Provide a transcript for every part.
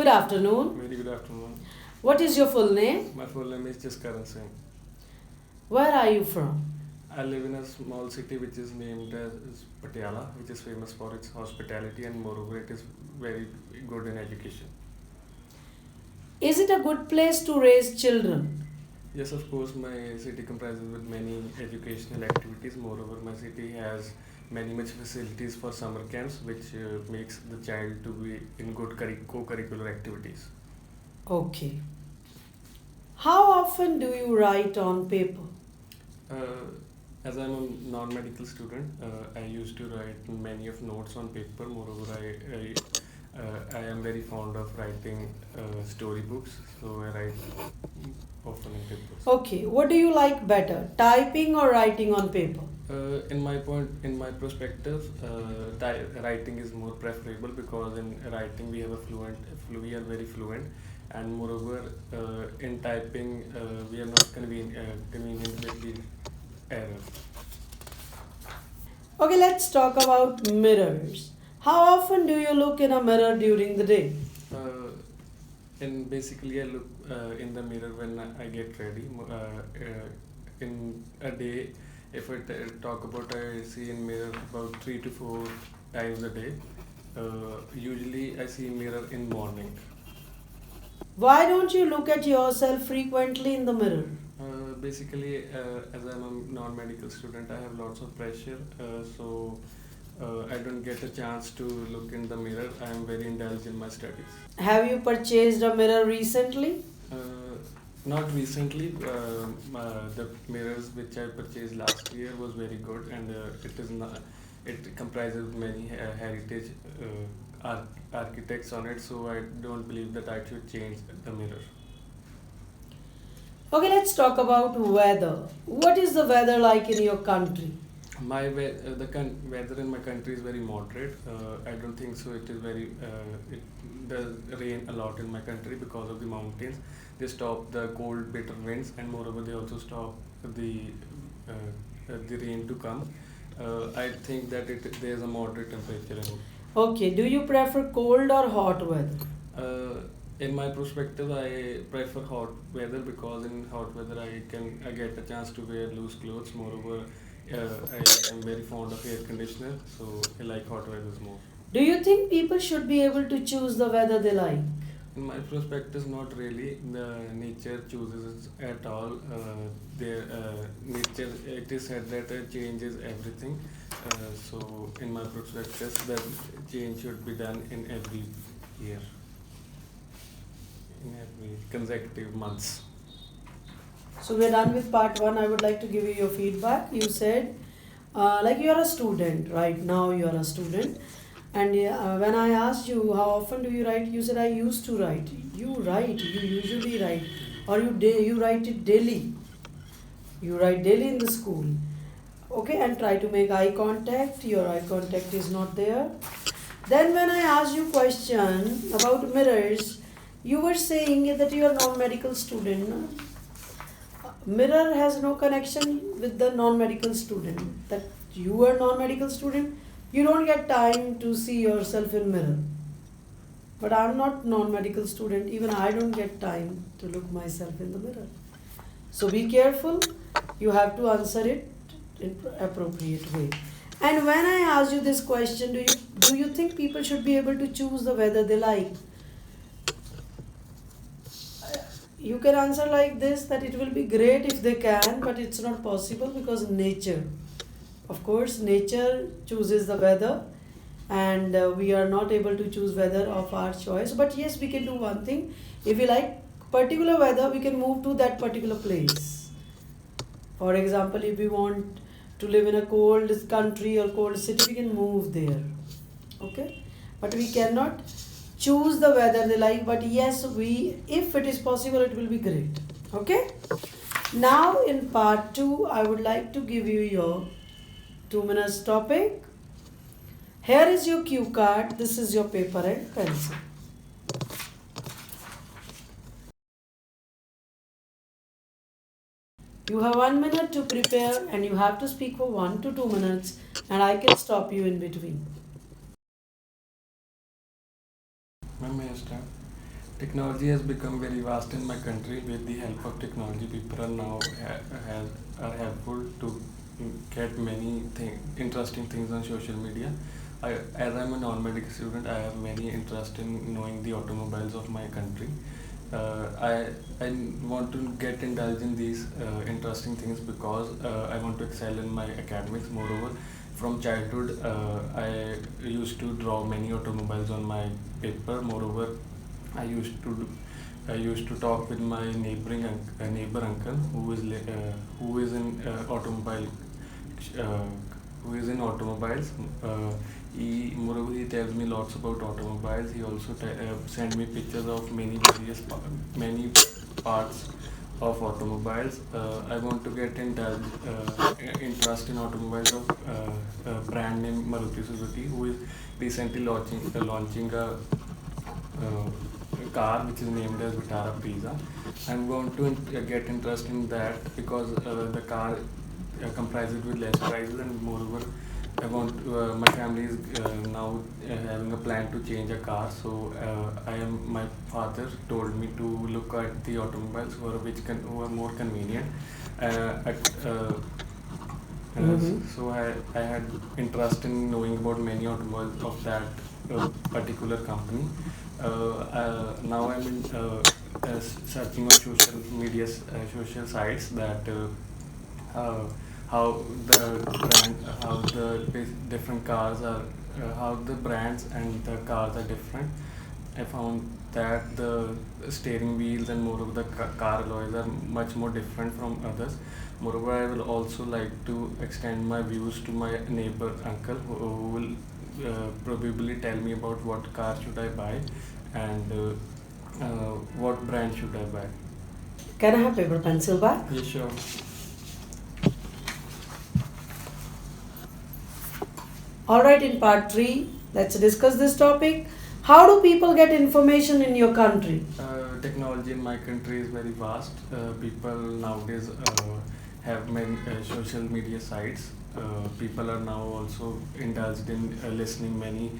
Good afternoon. Very good afternoon. What is your full name? My full name is Jaskaran Singh. Where are you from? I live in a small city which is named as Patiala, which is famous for its hospitality and moreover it is very good in education. Is it a good place to raise children? Yes, of course, my city comprises with many educational activities. Moreover, my city has many much facilities for summer camps, which makes the child to be in good co-curricular activities. Okay. How often do you write on paper? Uh, as I'm a non-medical student, I used to write many of notes on paper. Moreover, I am very fond of writing storybooks, so I write often in papers. Okay. What do you like better, typing or writing on paper? In my perspective, writing is more preferable because in writing we are very fluent, and moreover, in typing we are not convenient with the errors. Okay, let's talk about mirrors. How often do you look in a mirror during the day? Uh, and basically, I look in the mirror when I get ready. In a day, if talk about, I see in mirror about 3 to 4 times a day. Usually, I see mirror in morning. Why don't you look at yourself frequently in the mirror? Basically, as I'm a non-medical student, I have lots of pressure, so I don't get a chance to look in the mirror. I am very indulged in my studies. Have you purchased a mirror recently? Not recently. The mirrors which I purchased last year was very good, and it is not. It comprises many heritage architects on it, so I don't believe that I should change the mirror. Okay, let's talk about weather. What is the weather like in your country? Weather in my country is very moderate. I don't think so. It is very. It does rain a lot in my country because of the mountains. They stop the cold, bitter winds, and moreover, they also stop the rain to come. I think that there is a moderate temperature in it. Okay, do you prefer cold or hot weather? In my perspective, I prefer hot weather because in hot weather I get a chance to wear loose clothes. Moreover, I am very fond of air conditioner, so I like hot weathers more. Do you think people should be able to choose the weather they like? In my perspective, not really. The nature chooses it at all. Their nature, it is said that changes everything. So, in my perspective, the change should be done in every year, in every consecutive months. So we're done with part one. I would like to give you your feedback. You said, like you are a student right now. You are a student, and when I asked you how often do you write, you said I used to write. You write. You usually write, or you write it daily. You write daily in the school. Okay, and try to make eye contact. Your eye contact is not there. Then when I asked you question about mirrors, you were saying that you are non-medical student. No? Mirror has no connection with the non-medical student. That you are non-medical student, you don't get time to see yourself in mirror. But I'm not non-medical student. Even I don't get time to look myself in the mirror. So be careful. You have to answer it in appropriate way. And when I ask you this question, do you think people should be able to choose the weather they like? You can answer like this, that it will be great if they can, but it's not possible because nature. Of course, nature chooses the weather, and we are not able to choose weather of our choice. But yes, we can do one thing. If we like particular weather, we can move to that particular place. For example, if we want to live in a cold country or cold city, we can move there. Okay? But we cannot choose the weather they like, but yes, if it is possible, it will be great. Okay? Now in part 2, I would like to give you your 2 minutes topic. Here is your cue card. This is your paper and pencil. You have 1 minute to prepare, and you have to speak for 1 to 2 minutes, and I can stop you in between. When may I start? Technology has become very vast in my country. With the help of technology, people are now are helpful to get many interesting things on social media. As I'm a non-medical student, I have many interest in knowing the automobiles of my country. I want to get indulged in these interesting things because I want to excel in my academics. Moreover, from childhood, I used to draw many automobiles on my paper. Moreover, I used to do, I used to talk with my neighbor uncle who is in automobile uh, who is in automobiles. Moreover, he tells me lots about automobiles. He also sent me pictures of many parts of automobiles. I want to get interest in automobiles of brand name Maruti Suzuki, who is recently launching a car which is named as Vitara Brezza. I'm going to get interest in that because the car comprises with less prices, and moreover my family is now having a plan to change a car. So my father told me to look at the automobiles who are more convenient. At Mm-hmm. So I had interest in knowing about many automobiles of that particular company. Now I'm searching on social sites that how the different cars are, how the brands and the cars are different. I found that the steering wheels and more of the car alloys are much more different from others. Moreover, I will also like to extend my views to my neighbor uncle who will probably tell me about what car should I buy and what brand should I buy. Can I have paper pencil back? Yeah, sure. Alright, in part 3, let's discuss this topic. How do people get information in your country? Technology in my country is very vast. People nowadays have many social media sites. People are now also indulged in listening many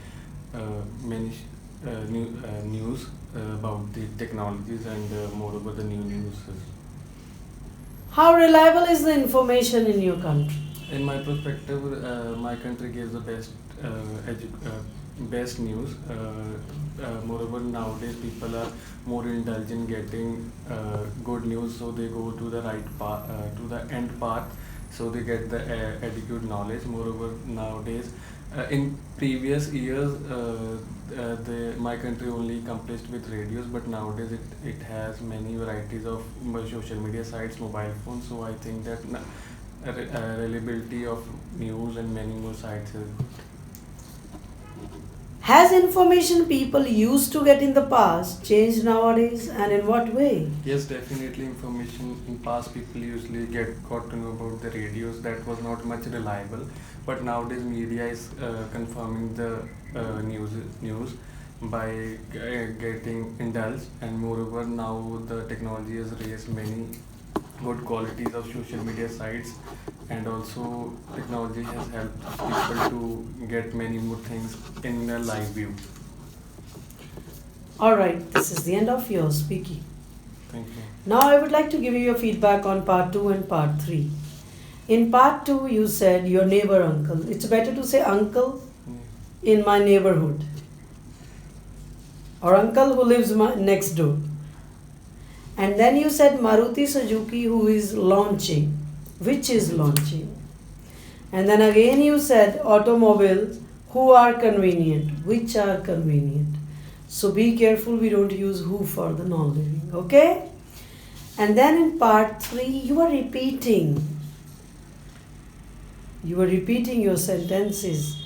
news about the technologies and moreover the new news. How reliable is the information in your country? In my perspective, my country gives the best news. Moreover, nowadays people are more indulged in getting good news, so they go to the right path, to the end path, so they get the adequate knowledge. Moreover, nowadays, in previous years, my country only accomplished with radios, but nowadays it has many varieties of social media sites, mobile phones. So I think that reliability of news and many more sites is. Has information people used to get in the past changed nowadays, and in what way? Yes, definitely. Information in past people usually got to know about the radios that was not much reliable, but nowadays media is confirming the news by getting indulged, and moreover now the technology has raised many good qualities of social media sites, and also technology has helped people to get many more things in a live view. Alright, this is the end of your speaking. Thank you. Now I would like to give you your feedback on part 2 and part 3. In part 2, you said your neighbor uncle. It's better to say uncle in my neighborhood, or uncle who lives next door. And then you said Maruti Suzuki who is launching. Which is launching? And then again you said automobiles who are convenient. Which are convenient? So be careful we don't use who for the non-living. Okay? And then in part 3 you are repeating. You were repeating your sentences.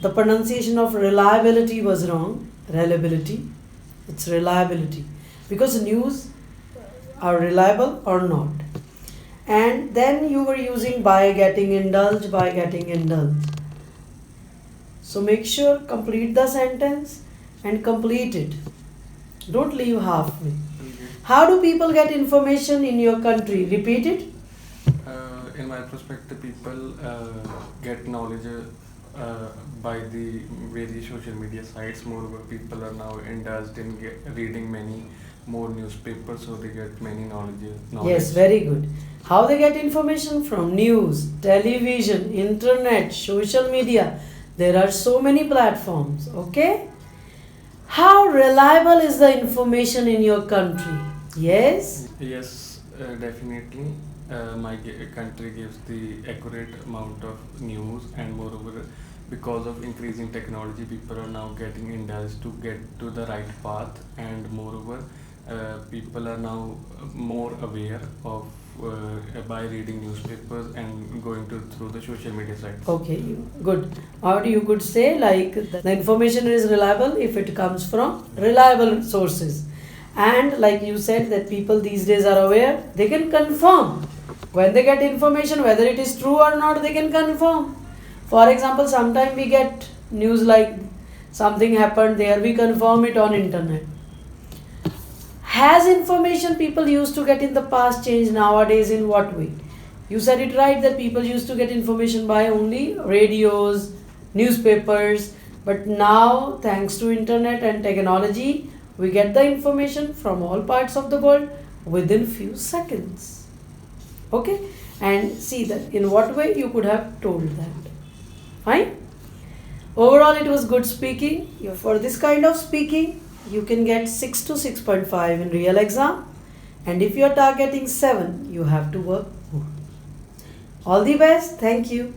The pronunciation of reliability was wrong. Reliability. It's reliability. Because news are reliable or not. And then you were using by getting indulged. So make sure complete the sentence and complete it. Don't leave halfway. Okay. How do people get information in your country? Repeat it. In my perspective, people get knowledge by the various social media sites. Moreover, people are now indulged in reading many more newspapers, so they get many knowledge. Yes, very good. How they get information from news, television, internet, social media. There are so many platforms, okay? How reliable is the information in your country? Yes? Yes, definitely. My country gives the accurate amount of news, and moreover, because of increasing technology, people are now getting indulged to get to the right path, and moreover, people are now more aware of by reading newspapers and going to through the social media sites. Okay, good. Or you could say like the information is reliable if it comes from reliable sources. And like you said that people these days are aware, they can confirm. When they get information, whether it is true or not, they can confirm. For example, sometimes we get news like something happened there, we confirm it on internet. Has information people used to get in the past changed nowadays in what way? You said it right that people used to get information by only radios, newspapers, but now thanks to internet and technology, we get the information from all parts of the world within few seconds. Okay? And see that in what way you could have told that. Fine? Overall, it was good speaking. For this kind of speaking, you can get 6 to 6.5 in real exam. And if you are targeting 7, you have to work more. All the best. Thank you.